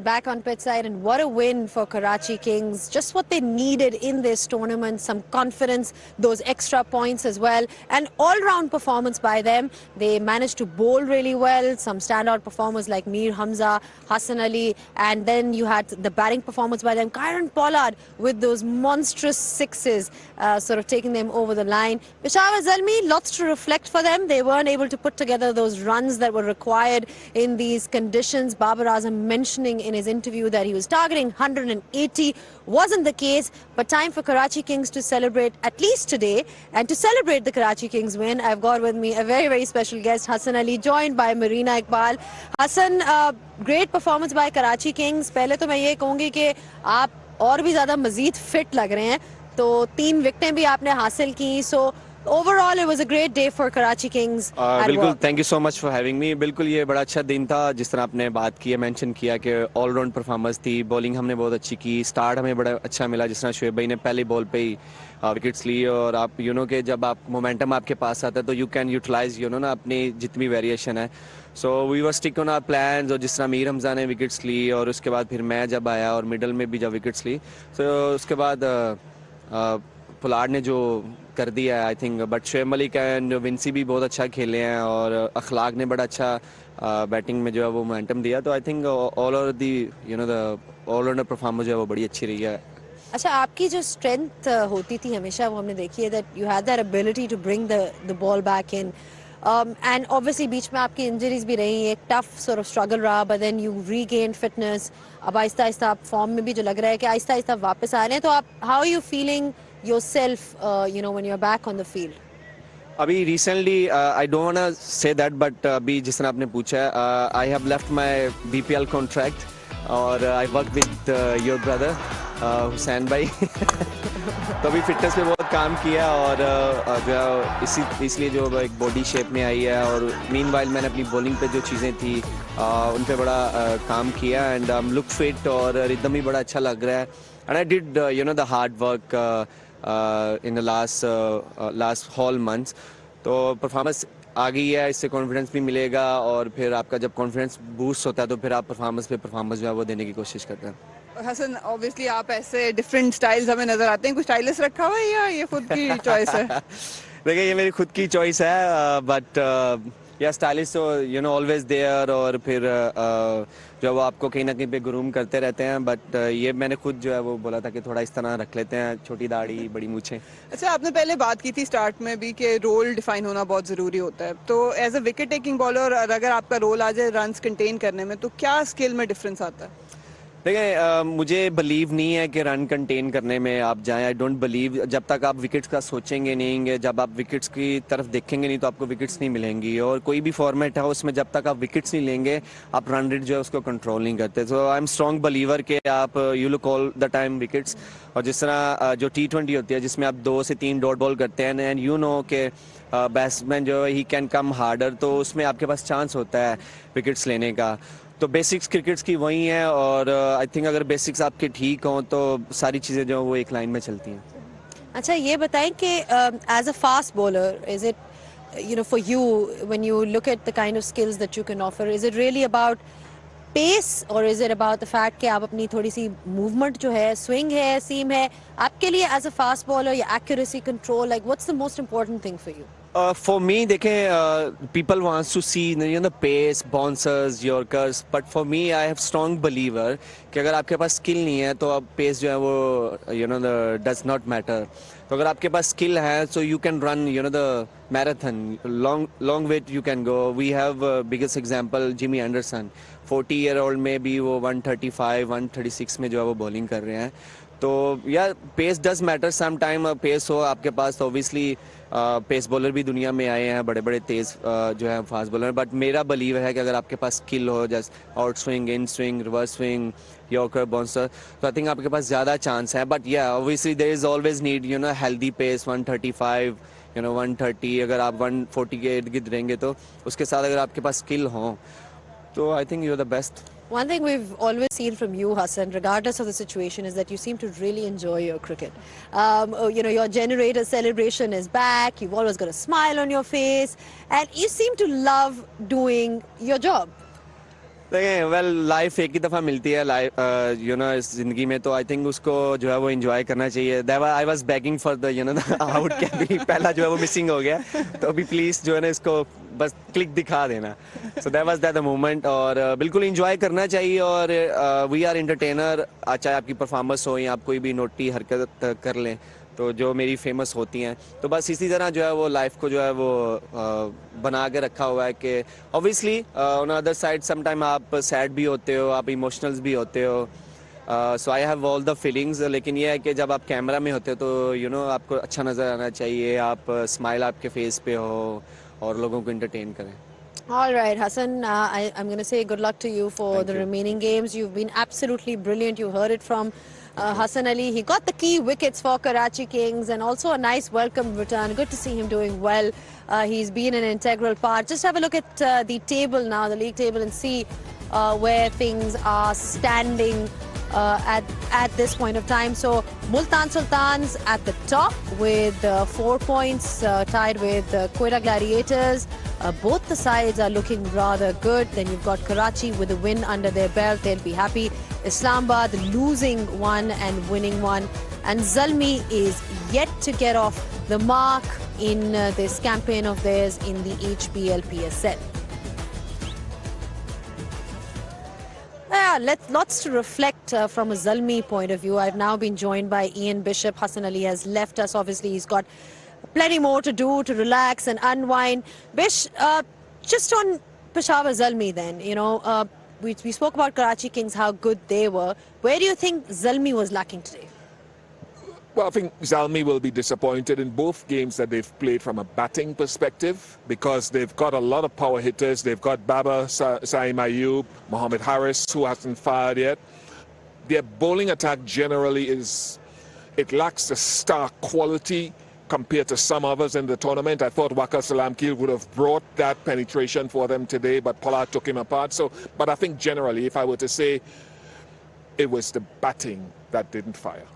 back on pitch side, and what a win for Karachi Kings. Just what they needed in this tournament, some confidence, those extra points as well, and all-round performance by them. They managed to bowl really well, some standout performers like Mir Hamza, Hassan Ali, and then you had the batting performance by them. Kieron Pollard with those monstrous sixes, sort of taking them over the line. Peshawar Zalmi, lots to reflect for them. They weren't able to put together those runs that were required in these conditions. Babar Azam mentioning in his interview that he was targeting 180. Wasn't the case, but time for Karachi Kings to celebrate at least today. And to celebrate the Karachi Kings win, I've got with me a very, very special guest, Hassan Ali, joined by Marina Iqbal. Hassan, great performance by Karachi Kings. पहले तो मैं ये कहूँगी कि आप और भी ज़्यादा मज़ीद फिट लग रहे हैं, तो 3 विकेटें भी आपने हासिल की. So overall, it was a great day for Karachi Kings. बिल्कुल, thank you so much for having me. बिल्कुल ये बड़ा अच्छा दिन था, जिस तरह आपने बात की है, मेंशन किया कि ऑलराउंड परफॉर्मेंस थी. बॉलिंग हमने बहुत अच्छी की, स्टार्ट हमें बड़ा अच्छा मिला, जिस तरह शोएब भाई ने पहली बॉल पे ही विकेट्स ली. और आप यू नो कि जब आप मोमेंटम आपके पास आता है तो you can utilize you know ना अपनी जितनी वेरिएशन है. So we were stick on our plans. और जिस तरह मीर हमजा ने विकेट्स ली और उसके बाद फिर मैं जब आया और मिडल में भी जब विकेट्स ली, तो उसके बाद पोलार्ड ने जो कर दिया है I think. But Shoaib Malik and Vinci भी बहुत अच्छा खेले हैं और अखलाक ने बड़ा अच्छा बैटिंग में जो है वो मोमेंटम दिया. तो I think all over the you know the all rounder performance जो है वो बड़ी अच्छी रही है. अच्छा, आपकी जो स्ट्रेंथ होती थी हमेशा, वो हमने देखी है that you had that ability to bring the ball back in. And obviously बीच में आपकी इंजरीज भी रही, एक टफ सॉर्ट ऑफ स्ट्रगल रहा, but then you regained fitness. अब आहिस्ता आहिस्ता आप फॉर्म में भी जो लग रहा है कि आहिस्ता आहिस्ता वापस आ रहे हैं, तो आप how are you feeling yourself, you know, when you're back on the field? अभी recently I don't wanna say that, but अभी जिस तरह आपने पूछा है, I have left my BPL contract और I work with your brother Hussain भाई. तो अभी फिटनेस पे बहुत काम किया और जो है इसलिए जो एक बॉडी शेप में आई है. और मीनवाइल मैंने अपनी बॉलिंग पे जो चीज़ें थी उन पे बड़ा काम किया एंड लुक फिट और रिदम भी बड़ा अच्छा लग रहा है. And I did you know the hard work in the last whole months. तो परफॉर्मेंस आ गई है, इससे कॉन्फिडेंस भी मिलेगा और फिर आपका जब कॉन्फिडेंस बूस्ट होता है तो फिर आप परफॉर्मेंस जो है वो देने की कोशिश करते हैं. हसन, ऑब्वियसली आप ऐसे डिफरेंट स्टाइल्स हमें नजर आते हैं. कुछ स्टाइलिस्ट रखा हुआ है या ये खुद की चॉइस है? देखिए, ये मेरी खुद की चॉइस है, बट या स्टाइलिस्ट तो यू नो ऑलवेज देयर. और फिर जो वो आपको कहीं ना कहीं पे ग्रूम करते रहते हैं. बट ये मैंने खुद जो है वो बोला था कि थोड़ा इस तरह रख लेते हैं, छोटी दाढ़ी बड़ी मूछें. अच्छा, आपने पहले बात की थी स्टार्ट में भी कि रोल डिफाइन होना बहुत ज़रूरी होता है. तो as a wicket taking bowler अगर आपका रोल आ जाए रन्स कंटेन करने में, तो क्या स्किल में डिफरेंस आता है? देखिए, मुझे बिलीव नहीं है कि रन कंटेन करने में आप जाएं. I don't believe. जब तक आप विकेट्स का सोचेंगे नहीं, जब आप विकेट्स की तरफ देखेंगे नहीं, तो आपको विकेट्स नहीं मिलेंगी. और कोई भी फॉर्मेट है उसमें जब तक आप विकेट्स नहीं लेंगे, आप रन रेट जो है उसको कंट्रोल नहीं करते. सो आई एम स्ट्रॉन्ग बिलीवर कि आप you look all the time wickets. और जिस तरह जो T20 होती है जिसमें आप 2 से 3 डॉट बॉल करते हैं एंड यू नो कि बैट्समैन जो है ही कैन कम हार्डर, तो उसमें आपके पास चांस होता है विकेट्स लेने का. तो बेसिक्स क्रिकेट्स की वही हैं और आई थिंक अगर बेसिक्स आपके ठीक हों तो सारी चीज़ें जो वो एक लाइन में चलती हैं. अच्छा, ये बताएं कि as a fast bowler, is it you know for you when you look at the kind of skills that you can offer, is it really about pace or is it about the fact कि आप अपनी थोड़ी सी movement जो है, swing है, seam है, आपके लिए as a fast bowler या accuracy control, like what's the most important thing for you? For me, देखें, people wants to see you know the pace, bouncers, yorkers, but for me I have strong believer कि अगर आपके पास skill नहीं है तो अब pace जो है वो you know the does not matter. तो अगर आपके पास स्किल है so you can run you know the marathon, long way you can go. We have biggest example Jimmy Anderson, 40-year-old में भी वो 135, 136 में जो है वो बॉलिंग कर रहे हैं. तो yeah pace does matter some time. Pace हो आपके पास तो ऑब्वियसली पेस बॉलर भी दुनिया में आए हैं, बड़े बड़े तेज़ जो है फास्ट बॉलर. बट मेरा बिलीव है कि अगर आपके पास स्किल हो, जैसे out swing, in swing, reverse swing, yorker, bouncer, तो आई थिंक आपके पास ज़्यादा चांस है. But yeah obviously there is always need you know healthy pace. 135 you know 130, अगर आप 140 के इर्द गिर्द रहेंगे तो उसके साथ अगर आपके पास स्किल हो तो I think you are the best. One thing we've always seen from you, Hassan, regardless of the situation, is that you seem to really enjoy your cricket. You know, your generator celebration is back. You've always got a smile on your face, and you seem to love doing your job. देखें well life एक ही दफ़ा मिलती है life इस ज़िंदगी में, तो I think उसको जो है वो एंजॉय करना चाहिए. I was bagging for the the out cap, पहला जो है वो मिसिंग हो गया, तो अभी प्लीज़ जो है ना इसको बस क्लिक दिखा देना. So that was the moment, और बिल्कुल एंजॉय करना चाहिए. और वी आर एंटरटेनर, चाहे आपकी परफॉर्मेंस हो या आप कोई भी नोटी हरकत कर लें, तो जो मेरी फेमस होती हैं, तो बस इसी तरह जो है वो लाइफ को जो है वो बना के रखा हुआ है कि obviously on other side some time आप सैड भी होते हो, आप इमोशनल्स भी होते हो. So I have all the feelings, लेकिन ये है कि जब आप कैमरा में होते हो तो आपको अच्छा नज़र आना चाहिए, आप स्माइल आपके फेस पे हो और लोगों को एंटरटेन करें. All right, Hassan, I'm going to say good luck to you for Thank the you. remaining games. You've been absolutely brilliant. You heard it from Hassan Ali. He got the key wickets for Karachi Kings and also a nice welcome return. Good to see him doing well. He's been an integral part. Just have a look at the table now, the league table, and see where things are standing at this point of time. So Multan Sultans at the top with 4 points, tied with Quetta Gladiators. Both the sides are looking rather good. Then you've got Karachi with a win under their belt. They'll be happy. Islamabad losing one and winning one. And Zalmi is yet to get off the mark in this campaign of theirs in the HBL PSL. Lots to reflect from a Zalmi point of view. I've now been joined by Ian Bishop. Hassan Ali has left us. Obviously, he's got plenty more to do to relax and unwind. Bish, just on Peshawar Zalmi then, we spoke about Karachi Kings, how good they were. Where do you think Zalmi was lacking today? Well, I think Zalmi will be disappointed in both games that they've played from a batting perspective, because they've got a lot of power hitters. They've got Baba, Saim Ayub, Mohammed Harris, who hasn't fired yet. Their bowling attack generally it lacks the star quality compared to some others in the tournament. I thought Waka Salamkir would have brought that penetration for them today, but Pollard took him apart. But I think generally, if I were to say, it was the batting that didn't fire.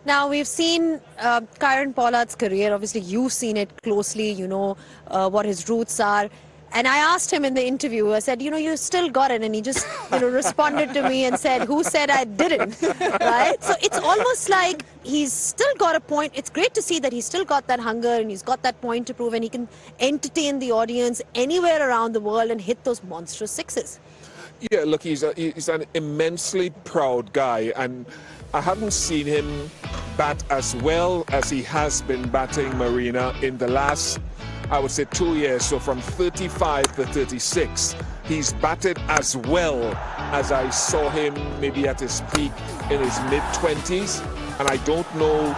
Now, we've seen Kieron Pollard's career. Obviously, you've seen it closely. You know what his roots are. And I asked him in the interview, I said, you still got it. And he just, responded to me and said, who said I didn't? Right? So it's almost like he's still got a point. It's great to see that he's still got that hunger and he's got that point to prove, and he can entertain the audience anywhere around the world and hit those monstrous sixes. Yeah, look, he's an immensely proud guy, and I haven't seen him bat as well as he has been batting, Marina, in the last, I would say, 2 years. So from 35 to 36, he's batted as well as I saw him maybe at his peak in his mid-20s. And I don't know,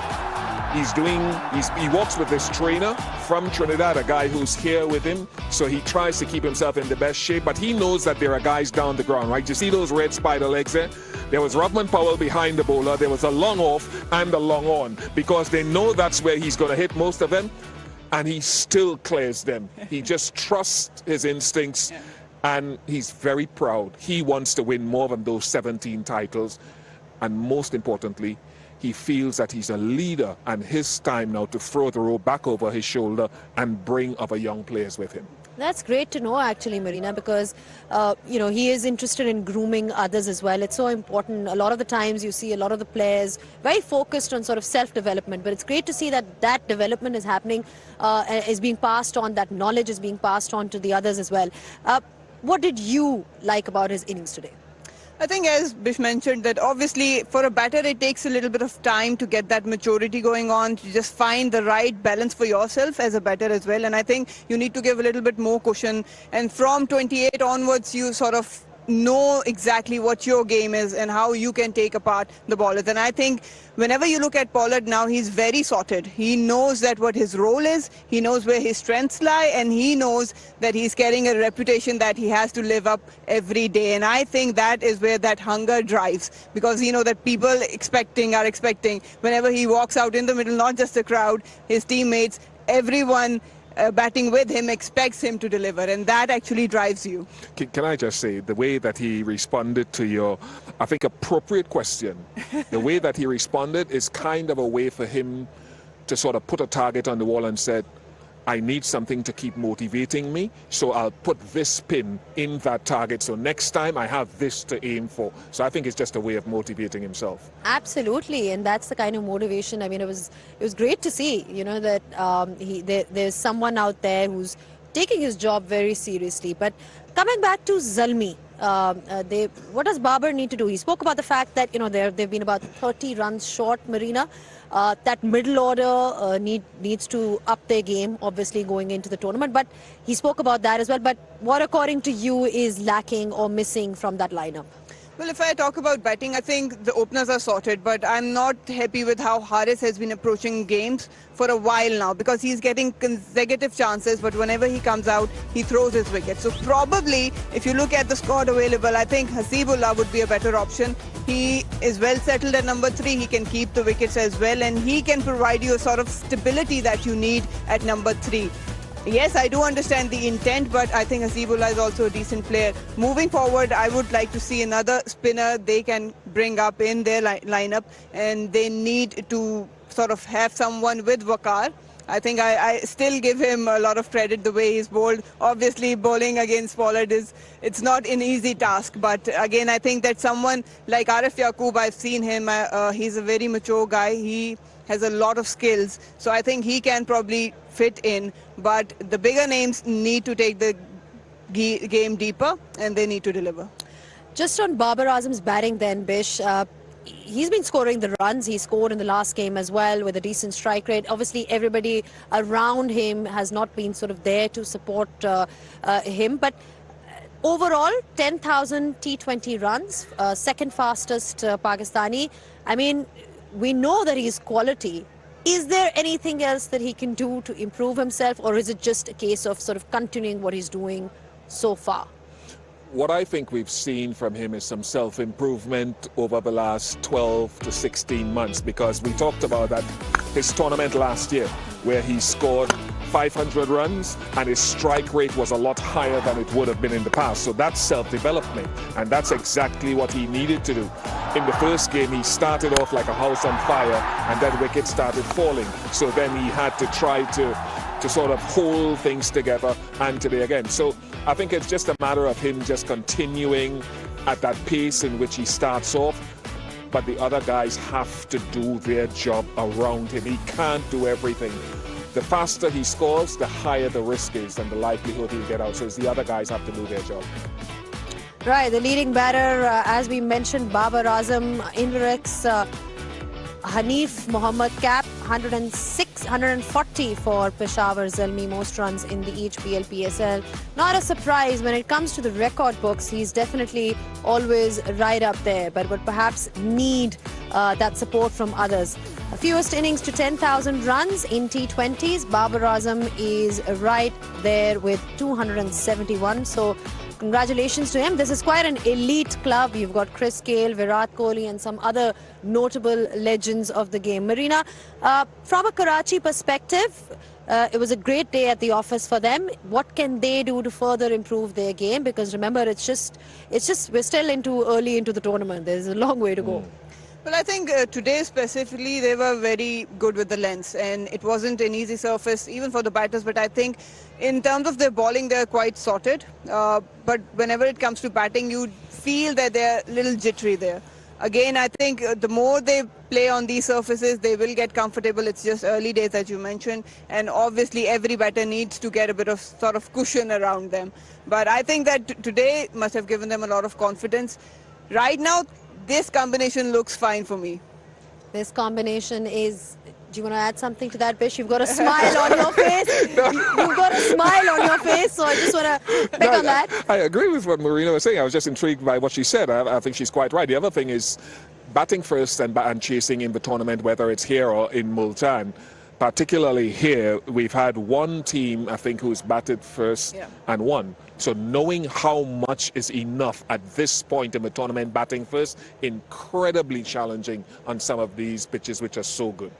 he works with this trainer from Trinidad, a guy who's here with him. So he tries to keep himself in the best shape, but he knows that there are guys down the ground, right? You see those red spider legs there? There was Rodman Powell behind the bowler. There was a long off and a long on, because they know that's where he's going to hit most of them. And he still clears them. He just trusts his instincts, and he's very proud. He wants to win more than those 17 titles. And most importantly, he feels that he's a leader, and his time now to throw the rope back over his shoulder and bring other young players with him. That's great to know, actually, Marina, because, he is interested in grooming others as well. It's so important. A lot of the times you see a lot of the players very focused on sort of self-development, but it's great to see that that development is happening, is being passed on, that knowledge is being passed on to the others as well. What did you like about his innings today? I think, as Bish mentioned, that obviously for a batter it takes a little bit of time to get that maturity going on, to just find the right balance for yourself as a batter as well. And I think you need to give a little bit more cushion. And from 28 onwards, you sort of know exactly what your game is and how you can take apart the ballers. And I think whenever you look at Pollard now, he's very sorted. He knows that what his role is, he knows where his strengths lie, and he knows that he's carrying a reputation that he has to live up every day. And I think that is where that hunger drives, because that people are expecting whenever he walks out in the middle, not just the crowd, his teammates, everyone batting with him expects him to deliver, and that actually drives you. Can I just say, the way that he responded to your, I think, appropriate question, the way that he responded is kind of a way for him to sort of put a target on the wall and said, I need something to keep motivating me, so I'll put this spin in that target. So next time I have this to aim for. So I think it's just a way of motivating himself. Absolutely, and that's the kind of motivation. I mean, it was great to see, you know, that there's someone out there who's taking his job very seriously. But coming back to Zalmi, what does Babar need to do? He spoke about the fact that, you know, they've been about 30 runs short, Marina. That middle order needs to up their game, obviously, going into the tournament. But he spoke about that as well. But what, according to you, is lacking or missing from that lineup? Well, if I talk about batting, I think the openers are sorted, but I'm not happy with how Haris has been approaching games for a while now, because he's getting consecutive chances, but whenever he comes out, he throws his wicket. So probably, if you look at the squad available, I think Hasibullah would be a better option. He is well settled at number 3. He can keep the wickets as well, and he can provide you a sort of stability that you need at number 3. Yes, I do understand the intent, but I think Hasibullah is also a decent player. Moving forward, I would like to see another spinner they can bring up in their lineup, and they need to sort of have someone with Waqar. I think I still give him a lot of credit the way he's bowled. Obviously, bowling against Pollard it's not an easy task, but again, I think that someone like Arif Yaqub, I've seen him, he's a very mature guy. He has a lot of skills, so I think he can probably fit in, but the bigger names need to take the game deeper, and they need to deliver. Just on Babar Azam's batting then, Bish, he's been scoring the runs. He scored in the last game as well with a decent strike rate. Obviously, everybody around him has not been sort of there to support him, but overall, 10,000 T20 runs, second fastest Pakistani. I mean, we know that he's quality. Is there anything else that he can do to improve himself, or is it just a case of sort of continuing what he's doing so far? What I think we've seen from him is some self-improvement over the last 12 to 16 months, because we talked about that his tournament last year where he scored 500 runs and his strike rate was a lot higher than it would have been in the past. So that's self-development, and that's exactly what he needed to do. In the first game, he started off like a house on fire, and then wickets started falling. So then he had to try to sort of hold things together, and today again. So I think it's just a matter of him just continuing at that pace in which he starts off, but the other guys have to do their job around him. He can't do everything. The faster he scores, the higher the risk is and the likelihood he'll get out. So it's the other guys have to do their job. Right, the leading batter, as we mentioned, Babar Azam, Inverex, Hanif Mohammad Cap, 140 for Peshawar Zalmi, most runs in the HBL PSL. Not a surprise when it comes to the record books. He's definitely always right up there, but would perhaps need that support from others. Fewest innings to 10,000 runs in T20s. Babar Azam is right there with 271. So congratulations to him. This is quite an elite club. You've got Chris Gale, Virat Kohli and some other notable legends of the game. Marina, from a Karachi perspective, it was a great day at the office for them. What can they do to further improve their game? Because remember, it's just we're still early into the tournament. There's a long way to go. Well, I think today specifically they were very good with the lengths, and it wasn't an easy surface even for the batters, but I think in terms of their bowling they're quite sorted, but whenever it comes to batting you feel that they're a little jittery there. Again, I think the more they play on these surfaces, they will get comfortable. It's just early days, as you mentioned, and obviously every batter needs to get a bit of sort of cushion around them. But I think that today must have given them a lot of confidence. Right now, this combination looks fine for me. This combination is... Do you want to add something to that, Bish? You've got a smile on your face. You've got a smile on your face, so I just want to pick on that. I agree with what Marina was saying. I was just intrigued by what she said. I think she's quite right. The other thing is batting first and chasing in the tournament, whether it's here or in Multan. Particularly here, we've had one team, I think, who's batted first and won. So knowing how much is enough at this point in the tournament, batting first, incredibly challenging on some of these pitches which are so good.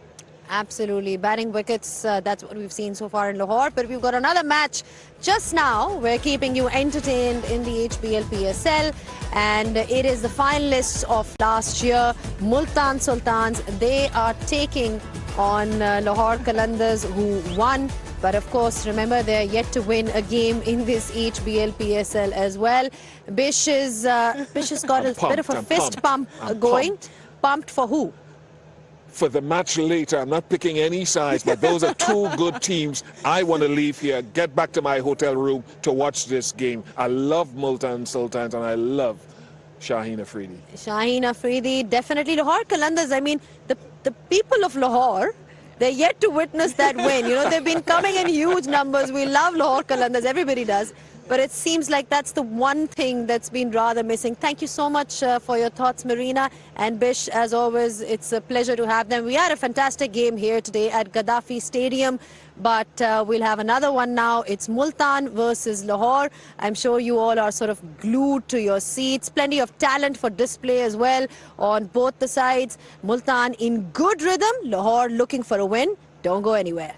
Absolutely. Batting wickets, that's what we've seen so far in Lahore. But we've got another match just now. We're keeping you entertained in the HBL PSL. And it is the finalists of last year, Multan Sultans. They are taking on Lahore Qalandars, who won But of course, remember, they're yet to win a game in this HBL PSL as well. Bish has got a bit of a fist pump going. Pumped for who? For the match later. I'm not picking any sides, but those are two good teams. I want to leave here, get back to my hotel room to watch this game. I love Multan Sultans and I love Shaheen Afridi. Shaheen Afridi, definitely. Lahore Qalandars, I mean, the people of Lahore, they're yet to witness that win. You know, they've been coming in huge numbers. We love Lahore Qalandars, everybody does. But it seems like that's the one thing that's been rather missing. Thank you so much for your thoughts, Marina and Bish. As always, it's a pleasure to have them. We had a fantastic game here today at Gaddafi Stadium, but we'll have another one now. It's Multan versus Lahore. I'm sure you all are sort of glued to your seats. Plenty of talent for display as well on both the sides. Multan in good rhythm. Lahore looking for a win. Don't go anywhere.